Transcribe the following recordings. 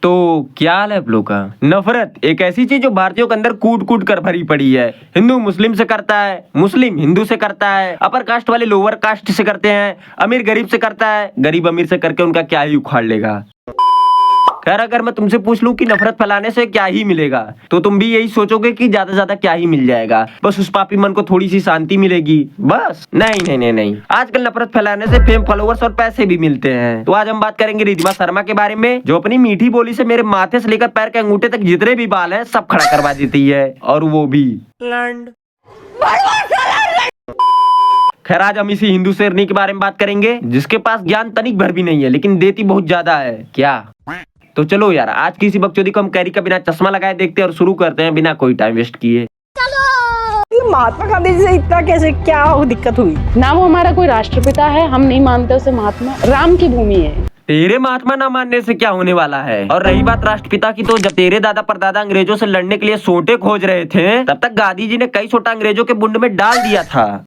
तो क्या हाल है आप लोग का? नफरत एक ऐसी चीज जो भारतीयों के अंदर कूट कूट कर भरी पड़ी है। हिंदू मुस्लिम से करता है, मुस्लिम हिंदू से करता है, अपर कास्ट वाले लोअर कास्ट से करते हैं, अमीर गरीब से करता है, गरीब अमीर से करके उनका क्या ही उखाड़ लेगा। खैर अगर मैं तुमसे पूछ लूं कि नफरत फैलाने से क्या ही मिलेगा, तो तुम भी यही सोचोगे कि ज्यादा से ज्यादा क्या ही मिल जाएगा, बस उस पापी मन को थोड़ी सी शांति मिलेगी बस। नहीं नहीं नहीं नहीं, आजकल नफरत फैलाने से फेम, फॉलोअर्स और पैसे भी मिलते हैं। तो आज हम बात करेंगे रिद्धिमा शर्मा के बारे में, जो अपनी मीठी बोली से मेरे माथे से लेकर पैर के अंगूठे तक जितने भी बाल हैं सब खड़ा करवा देती है, और वो भी लंड। खैर आज हम इसी हिंदू शेरनी के बारे में बात करेंगे, जिसके पास ज्ञान तनिक भर भी नहीं है लेकिन देती बहुत ज्यादा है। क्या? तो चलो यार आज की इसी बकचोदी को हम कैरी का बिना चश्मा लगाए देखते हैं और शुरू करते हैं बिना कोई टाइम वेस्ट किए। महात्मा गांधी जी से इतना कैसे क्या दिक्कत हुई? ना वो हमारा कोई राष्ट्रपिता है, हम नहीं मानते उसे महात्मा, राम की भूमि है। तेरे महात्मा ना मानने से क्या होने वाला है? और रही बात राष्ट्रपिता की, तो जब तेरे दादा परदादा अंग्रेजों से लड़ने के लिए सोटे खोज रहे थे, तब तक गांधी जी ने कई सोटा अंग्रेजों के बुंड में डाल दिया था।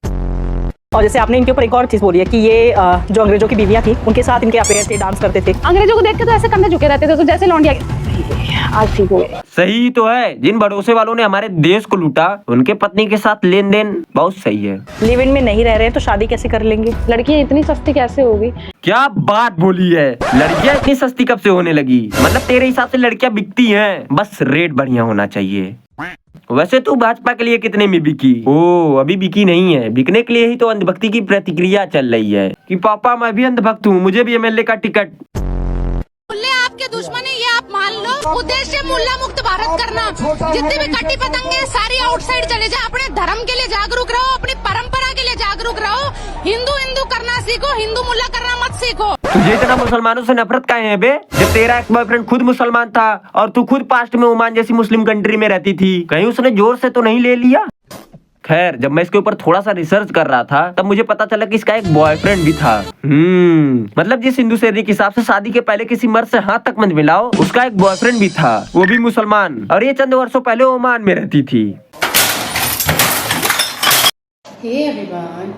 और जैसे आपने इनके ऊपर एक और चीज बोली है कि ये जो अंग्रेजों की बीवियां थी उनके साथ इनके अफेयर थे, डांस करते थे। अंग्रेजों को देख के तो ऐसे कंधे झुके रहते थे, तो जैसे लौंडिया। आज ठीक हो गए। सही तो है, जिन भरोसे वालों ने हमारे देश को लूटा उनके पत्नी के साथ लेन देन बहुत सही है। लिव इन में नहीं रह रहे तो शादी कैसे कर लेंगे? लड़कियां इतनी सस्ती कैसे होगी? क्या बात बोली है, लड़कियां इतनी सस्ती कब से होने लगी? मतलब तेरे हिसाब से लड़कियां बिकती हैं, बस रेट बढ़िया होना चाहिए। वैसे तू भाजपा के लिए कितने में बिकी? ओ अभी बिकी नहीं है, बिकने के लिए ही तो अंधभक्ति की प्रतिक्रिया चल रही है कि पापा मैं भी अंधभक्त हूँ, मुझे भी एमएलए का टिकट। मुल्ले आपके दुश्मन है, ये आप मान लो। उद्देश्य मुल्ला मुक्त भारत करना। जितनी भी कट्टी पतंगे सारी आउटसाइड चले जाए। अपने धर्म के लिए जागरूक रहो, अपनी परंपरा के लिए जागरूक रहो। हिंदू हिंदू करना सीखो, हिंदू मुल्ला करना मत सीखो। तुझे इतना मुसलमानों से नफरत काहे है बे? जब तेरा एक्स बॉयफ्रेंड खुद मुसलमान था और तू खुद पास्ट में ओमान जैसी मुस्लिम कंट्री में रहती थी, कहीं उसने जोर से तो नहीं ले लिया? खैर जब मैं इसके ऊपर थोड़ा सा रिसर्च कर रहा था तब मुझे पता चला कि इसका एक बॉयफ्रेंड भी था। मतलब जिस हिंदू शेरनी के हिसाब से शादी के पहले किसी मर्द से हाथ तक मत मिलाओ, उसका एक बॉयफ्रेंड भी था, वो भी मुसलमान, और ये चंद वर्षों पहले ओमान में रहती थी। Hey everyone,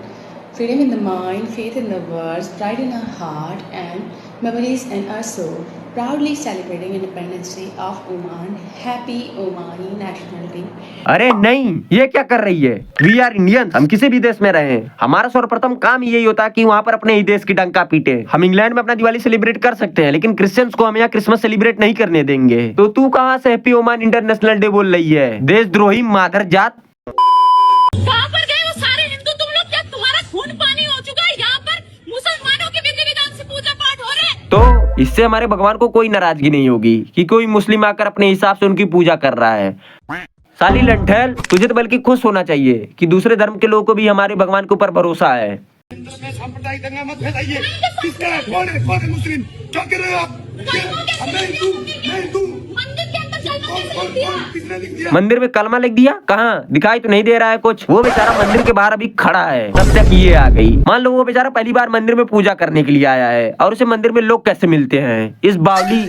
freedom in the mind, faith in the words, pride in our heart and memories in our soul. Proudly celebrating Independence Day of Oman. Happy Omani National Day. अरे नहीं, ये क्या कर रही है? वी आर इंडियन, हम किसी भी देश में रहे, हमारा सर्वप्रथम काम यही होता है कि वहाँ पर अपने ही देश की डंका पीटे। हम इंग्लैंड में अपना दिवाली सेलिब्रेट कर सकते हैं, लेकिन क्रिश्चियंस को हम यहाँ क्रिसमस सेलिब्रेट नहीं करने देंगे। तो तू कहाँ से हैप्पी ओमान इंटरनेशनल डे बोल रही है? देशद्रोही मादर जात। कहाँ पर गए वो सारे हिंदू तुम लोग? क्या तुम्हारा खून पानी हो चुका है? यहाँ पर मुसलमानों के विधि विधान से पूजा पाठ हो रहे हैं। तो इससे हमारे भगवान को कोई नाराजगी नहीं होगी कि कोई मुस्लिम आकर अपने हिसाब से उनकी पूजा कर रहा है। साली लंठल, तुझे तो बल्कि खुश होना चाहिए कि दूसरे धर्म के लोगों को भी हमारे भगवान के ऊपर भरोसा है। सांप्रदायिक दंगा मत फैलाइए। किसका है? कौन है? कौन है मुस्लिम? क्या कर रहे हो आप? हम नहीं हिंदू, मैं हिंदू। मंदिर के अंदर कलमा कैसे लिख दिया? किसने लिख दिया? मंदिर में कलमा लिख दिया? कहाँ? दिखाई तो नहीं दे रहा है कुछ। वो बेचारा मंदिर के बाहर अभी खड़ा है, तब तक ये आ गई। मान लो वो बेचारा पहली बार मंदिर में पूजा करने के लिए आया है और उसे मंदिर में लोग कैसे मिलते हैं? इस बावली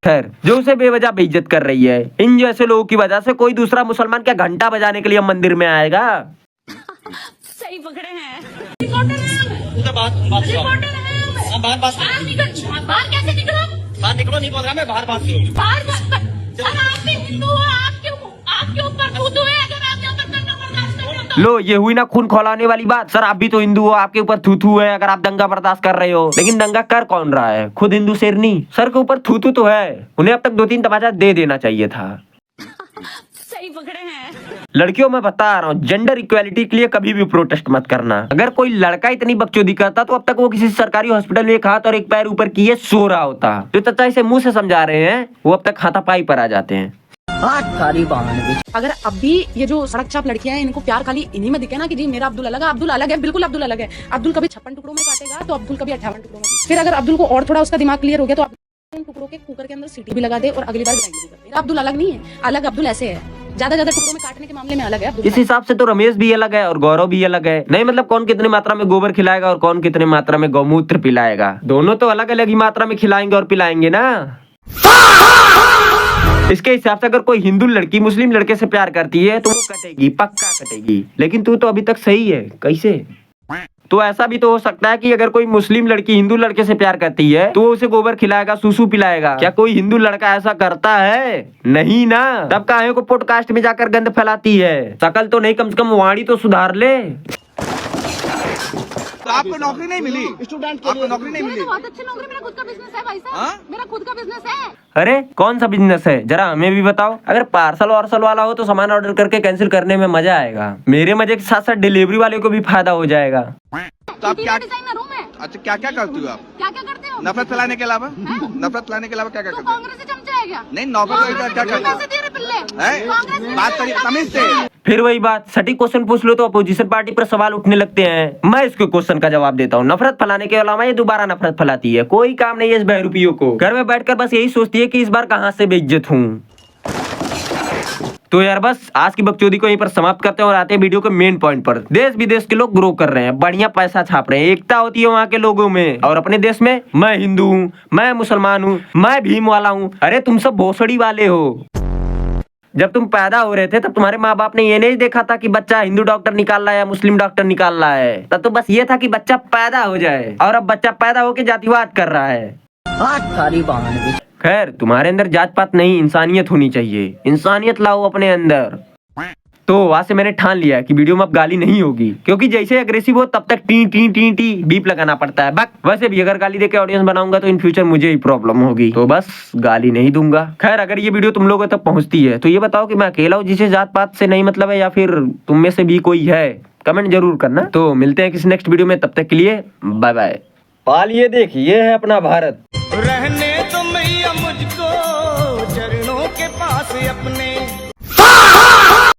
खैर जो उसे बेवजह बेइज्जत कर रही है। इन जैसे लोगों की वजह से कोई दूसरा मुसलमान क्या घंटा बजाने के लिए मंदिर में आएगा? सही पकड़े हैं। रिपोर्टर हैं। रिपोर्टर हैं। बाहर कैसे निकलो? बाहर निकलो, नहीं बोल रहा मैं, बाहर बात करो। सर आप भी हिंदू हो, आपके ऊपर थूथू है, अगर आप यहाँ पर दंगा बर्दाश्त कर रहे हो तो। लो ये हुई ना खून खौलाने वाली बात। सर आप भी तो हिंदू हो, आपके ऊपर थूथू है अगर आप दंगा बर्दाश्त कर रहे हो, लेकिन दंगा कर कौन रहा है? खुद हिंदू शेरनी। सर के ऊपर थूथू तो है, उन्हें अब तक 2-3 तमाचा दे देना चाहिए था। सही पकड़े हैं। लड़कियों में बता रहा हूँ, जेंडर इक्वालिटी के लिए कभी भी प्रोटेस्ट मत करना। अगर कोई लड़का इतनी बकचोदी करता तो अब तक वो किसी सरकारी हॉस्पिटल में एक हाथ और एक पैर ऊपर किए सो रहा होता। जो चाचा इसे मुंह से समझा रहे हैं वो अब तक हाथापाई पर आ जाते हैं। अगर अब भी ये जो सड़क छाप लड़कियां हैं, इनको प्यार खाली इन्हीं में दिखे ना कि जी मेरा अब्दुल अलग है, अब्दुल अलग है, बिल्कुल अब्दुल अलग है। अब्दुल कभी 56 टुकड़ों में काटेगा तो अब्दुल कभी 58 टुकड़ों में। फिर अगर अब्दुल को और थोड़ा उसका दिमाग क्लियर हो गया तो उन टुकड़ों के कुकर के अंदर सीटी भी लगा दे और अगली बार ग्राइंड भी कर दे। मेरा अब्दुल अलग नहीं है, अलग अब्दुल ऐसे है, ज्यादा टुकड़ों में काटने के मामले में अलग है। इस हिसाब से तो रमेश भी अलग है और गौरव भी अलग है। नहीं मतलब कौन कितनी मात्रा में गोबर खिलाएगा और कौन कितनी मात्रा में गौमूत्र पिलाएगा, दोनों तो अलग अलग ही मात्रा में खिलाएंगे और पिलाएंगे ना। इसके हिसाब से अगर कोई हिंदू लड़की मुस्लिम लड़के से प्यार करती है तो वो कटेगी, पक्का कटेगी। लेकिन तू तो अभी तक सही है, कैसे? तो ऐसा भी तो हो सकता है कि अगर कोई मुस्लिम लड़की हिंदू लड़के से प्यार करती है तो वो उसे गोबर खिलाएगा, सूसू पिलाएगा। क्या कोई हिंदू लड़का ऐसा करता है? नहीं ना। तब काहे को पॉडकास्ट में जाकर गंद फैलाती है? शकल तो नहीं, कम से कम वाणी तो सुधार ले। तो आपको नौकरी नहीं मिली? स्टूडेंट के आपको नौकरी नहीं मिली? बहुत अच्छी नौकरी, मेरा खुद का बिजनेस है भाई साहब, मेरा खुद का बिजनेस है। अरे कौन सा बिजनेस है, जरा हमें भी बताओ। अगर पार्सल वार्सल वाला हो तो सामान ऑर्डर करके कैंसिल करने में मजा आएगा। मेरे मजे के साथ साथ डिलीवरी वाले को भी फायदा हो जाएगा। तो आप क्या डिजाइनर हूँ मैं। अच्छा, क्या क्या करती हो आप? क्या क्या करते हो? नफरत फैलाने के अलावा? नफरत फैलाने के अलावा क्या क्या तो करते हो? कांग्रेस से चमचा है क्या? नहीं, नौकरी क्या करते हो? बात करिए तमीज से। फिर वही बात, सटीक क्वेश्चन पूछ लो तो अपोजिशन पार्टी पर सवाल उठने लगते हैं। मैं इसके क्वेश्चन का जवाब देता हूँ। नफरत फैलाने के अलावा ये दोबारा नफरत फैलाती है। कोई काम नहीं है इस बहरूपियों को। घर में बैठकर बस यही सोचती है कि इस बार कहाँ से बेइज्जत हूँ। तो यार बस आज की बकचोदी को यहीं पर समाप्त करते हैं और आते हैं वीडियो के मेन पॉइंट पर। देश विदेश के लोग ग्रो कर रहे हैं, बढ़िया पैसा छाप रहे हैं, एकता होती है वहाँ के लोगों में। और अपने देश में मैं हिंदू हूँ, मैं मुसलमान हूँ, मैं भीम वाला हूँ। अरे तुम सब भोसड़ी वाले हो। जब तुम पैदा हो रहे थे तब तुम्हारे माँ बाप ने ये नहीं देखा था कि बच्चा हिंदू डॉक्टर निकाल रहा है या मुस्लिम डॉक्टर निकाल रहा है। तब तो बस ये था कि बच्चा पैदा हो जाए, और अब बच्चा पैदा होके जातिवाद कर रहा है। खैर, तुम्हारे अंदर जात पात नहीं, इंसानियत होनी चाहिए। इंसानियत लाओ अपने अंदर। तो वहां से मैंने ठान लिया कि वीडियो में अब गाली नहीं होगी, क्योंकि जैसे अग्रेसिव हो तब तक T T T T beep लगाना पड़ता है। बक वैसे भी अगर गाली देके ऑडियंस बनाऊंगा तो इन फ्यूचर मुझे ही प्रॉब्लम होगी, तो बस गाली नहीं दूंगा। खैर, अगर ये वीडियो तुम लोगों तक पहुंचती है तो ये बताओ कि मैं अकेला हूँ जिसे जात पात से नहीं मतलब है, या फिर तुम में से भी कोई है? कमेंट जरूर करना। तो मिलते हैं किसी नेक्स्ट वीडियो में, तब तक के लिए बाय बाय। पाल ये देखिए है अपना भारत। रहने